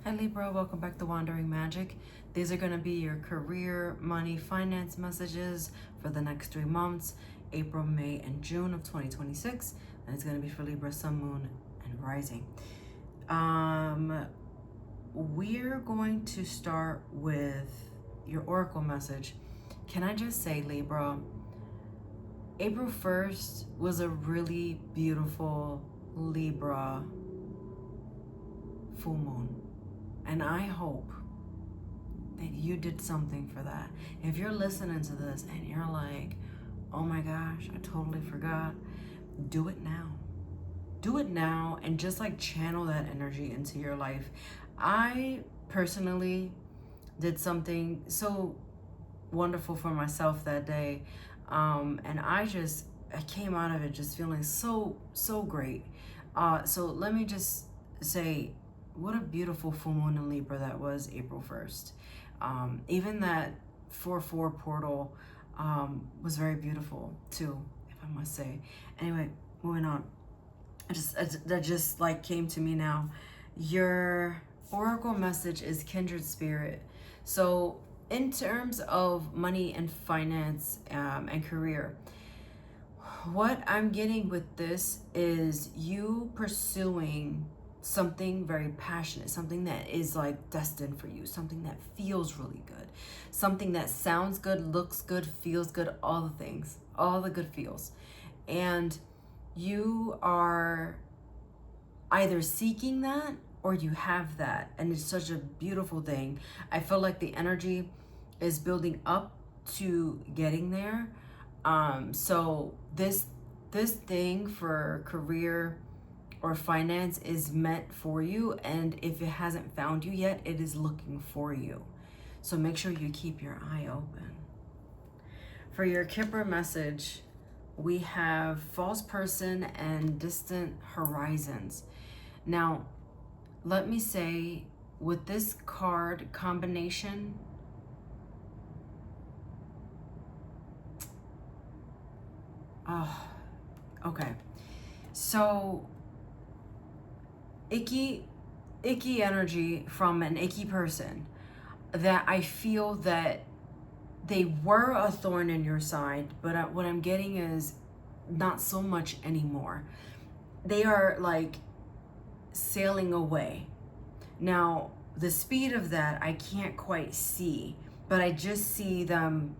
Hi Libra, welcome back to Wandering Magic. These are going to be your career, money, finance messages for the next 3 months, April, May, and June of 2026. And it's going to be for Libra, Sun, Moon, and Rising. We're going to start with your oracle message. Can I just say, Libra, April 1st was a really beautiful Libra full moon. And I hope that you did something for that. If you're listening to this and you're like, oh my gosh, I totally forgot, do it now. Do it now and just like channel that energy into your life. I personally did something so wonderful for myself that day. And I came out of it just feeling so great. So let me just say, what a beautiful full moon in Libra that was April 1st. Even that 4/4 portal was very beautiful too, if I must say. Anyway, moving on. That just like came to me now. Your oracle message is kindred spirit. So in terms of money and finance and career, what I'm getting with this is you pursuing something very passionate, something that is like destined for you, something that feels really good, something that sounds good, looks good, feels good, all the things, all the good feels. And you are either seeking that or you have that, and it's such a beautiful thing. I feel like the energy is building up to getting there. So this thing for career or finance is meant for you, and if it hasn't found you yet, it is looking for you. So make sure you keep your eye open. For your Kipper message, we have false person and distant horizons. Now, let me say, with this card combination, okay, so icky energy from an icky person that I feel that they were a thorn in your side, but what I'm getting is not so much anymore. They are like sailing away. Now, the speed of that I can't quite see, but I just see them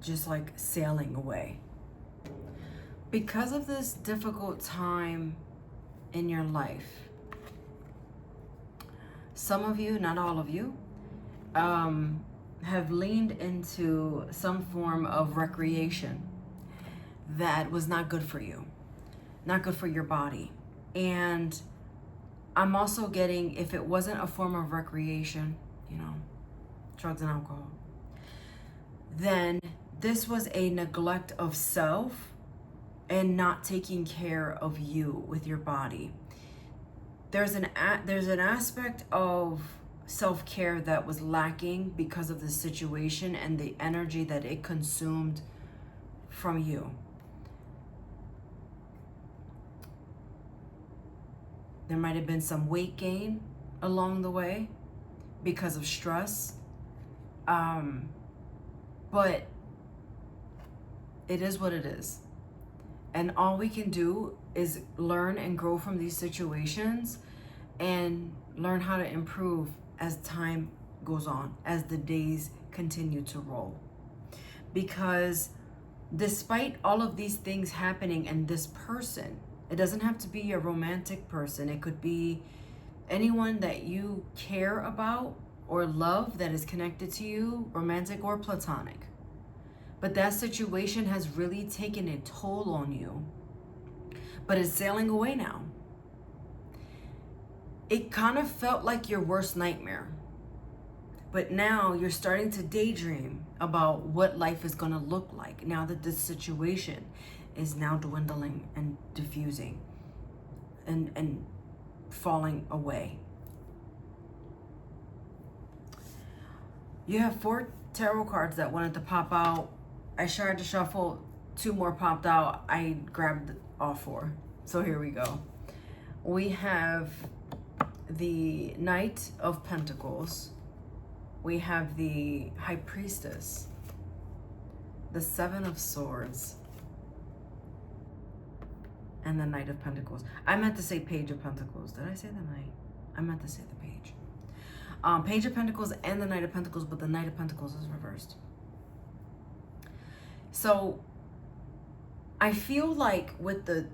just like sailing away. Because of this difficult time in your life, some of you, not all of you, have leaned into some form of recreation that was not good for you, not good for your body. And I'm also getting, if it wasn't a form of recreation, drugs and alcohol, then this was a neglect of self and not taking care of you with your body. There's an aspect of self-care that was lacking because of the situation and the energy that it consumed from you. There might have been some weight gain along the way because of stress. But it is what it is. And all we can do is learn and grow from these situations and learn how to improve as time goes on, as the days continue to roll. Because despite all of these things happening and this person, it doesn't have to be a romantic person. It could be anyone that you care about or love that is connected to you, romantic or platonic. But that situation has really taken a toll on you, but it's sailing away now. It kind of felt like your worst nightmare, but now you're starting to daydream about what life is going to look like now that this situation is now dwindling and diffusing and falling away. You have 4 tarot cards that wanted to pop out. I tried to shuffle, 2 more popped out. I grabbed all 4. So here we go. We have the Knight of Pentacles, we have the High Priestess, the Seven of Swords, and the Knight of Pentacles. I meant to say Page of Pentacles. Did I say the Knight? I meant to say the Page. Page of Pentacles and the Knight of Pentacles, but the Knight of Pentacles is reversed. So I feel like with the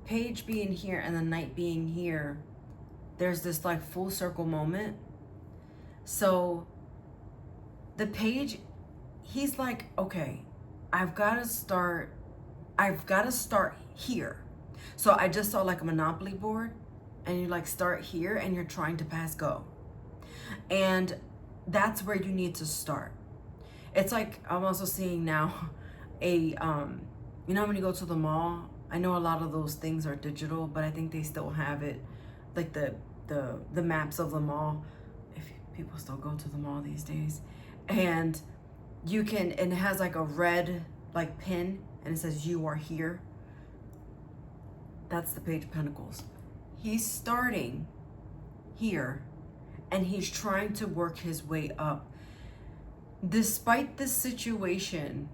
Page being here and the Knight being here, there's this like full circle moment. So the Page, he's like, okay, I've got to start here. So I just saw like a Monopoly board, and you like start here and you're trying to pass go. And that's where you need to start. It's like, I'm also seeing now you know when you go to the mall, I know a lot of those things are digital, but I think they still have it, like the maps of the mall, if people still go to the mall these days. And you can, and it has like a red like pin, and it says you are here. That's the Page of Pentacles. He's starting here, and he's trying to work his way up. Despite this situation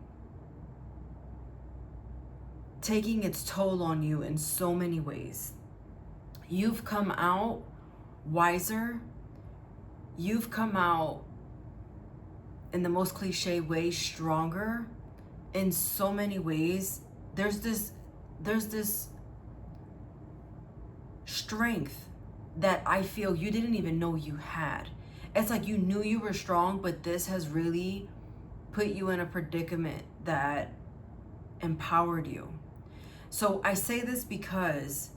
taking its toll on you in so many ways, you've come out wiser. You've come out, in the most cliche way, stronger in so many ways. There's this strength that I feel you didn't even know you had. It's like you knew you were strong, but this has really put you in a predicament that empowered you. So I say this because,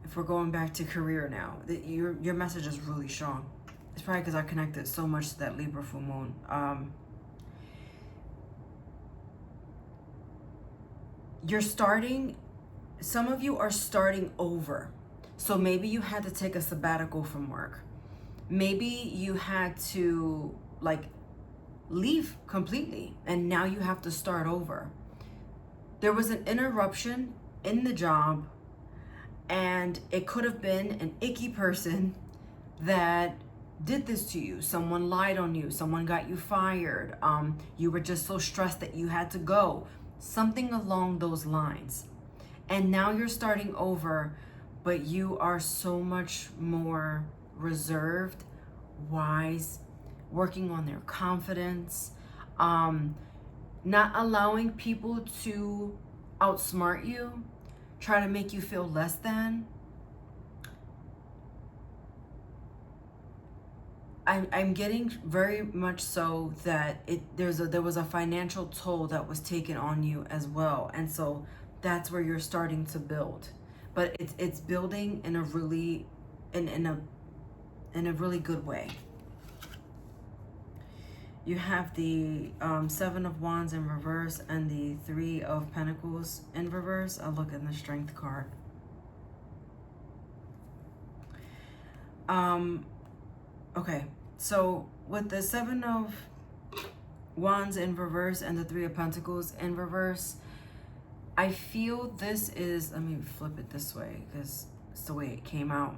if we're going back to career now, your message is really strong. It's probably because I connected so much to that Libra full moon. You're starting, some of you are starting over. So maybe you had to take a sabbatical from work. Maybe you had to like leave completely, and now you have to start over. There was an interruption in the job, and it could have been an icky person that did this to you. Someone lied on you, someone got you fired, you were just so stressed that you had to go, something along those lines. And now you're starting over, but you are so much more reserved, wise, working on their confidence, not allowing people to outsmart you, try to make you feel less than. I'm getting very much so that there was a financial toll that was taken on you as well, and so that's where you're starting to build. But it's building in a really in a really good way. You have the Seven of Wands in reverse and the Three of Pentacles in reverse. I'll look in the Strength card. Okay, so with the Seven of Wands in reverse and the Three of Pentacles in reverse, I feel this is, let me flip it this way because it's the way it came out.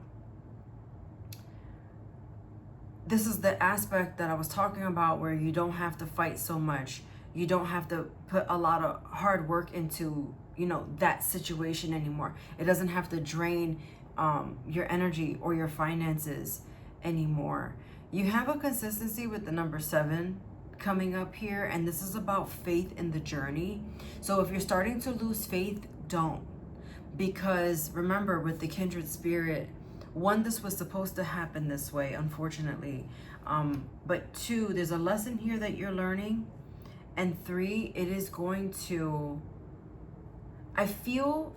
This is the aspect that I was talking about where you don't have to fight so much. You don't have to put a lot of hard work into, you know, that situation anymore. It doesn't have to drain your energy or your finances anymore. You have a consistency with the number 7 coming up here, and this is about faith in the journey. So if you're starting to lose faith, don't. Because remember, with the kindred spirit, 1, this was supposed to happen this way, unfortunately. But 2, there's a lesson here that you're learning. And 3, it is going to, I feel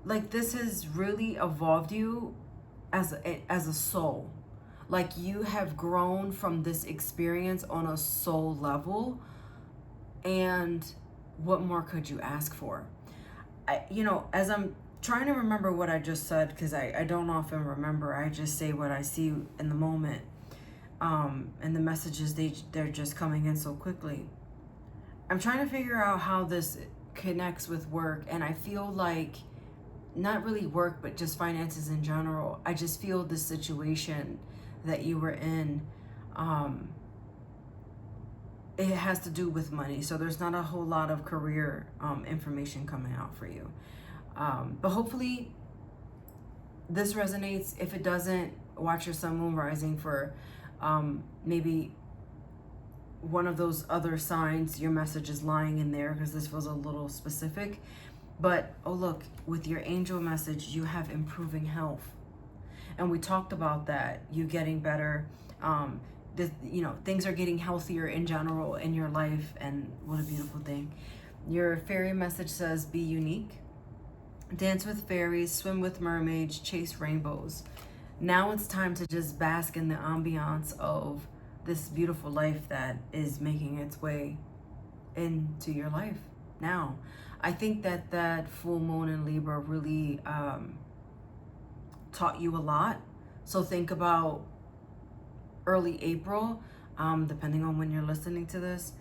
like this has really evolved you as a soul. Like you have grown from this experience on a soul level. And what more could you ask for? You know, as I'm trying to remember what I just said, because I don't often remember. I just say what I see in the moment. And the messages, they're just coming in so quickly. I'm trying to figure out how this connects with work, and I feel like not really work, but just finances in general. I just feel the situation that you were in, it has to do with money. So there's not a whole lot of career information coming out for you. But hopefully this resonates. If it doesn't, watch your sun, moon, rising for maybe one of those other signs your message is lying in there, because this feels a little specific. But oh look, with your angel message, you have improving health, and we talked about that, you getting better. Things are getting healthier in general in your life, and what a beautiful thing. Your fairy message says, be unique, dance with fairies, swim with mermaids, chase rainbows. Now it's time to just bask in the ambiance of this beautiful life that is making its way into your life now. I think that full moon in Libra really taught you a lot. So think about early April, depending on when you're listening to this,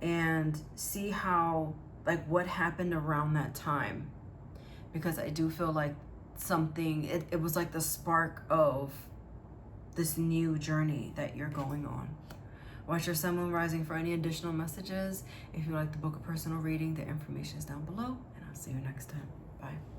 and see how, like, what happened around that time. Because I do feel like something, it was like the spark of this new journey that you're going on. Watch your sun, moon, rising for any additional messages. If you'd like to book a personal reading, the information is down below, and I'll see you next time. Bye.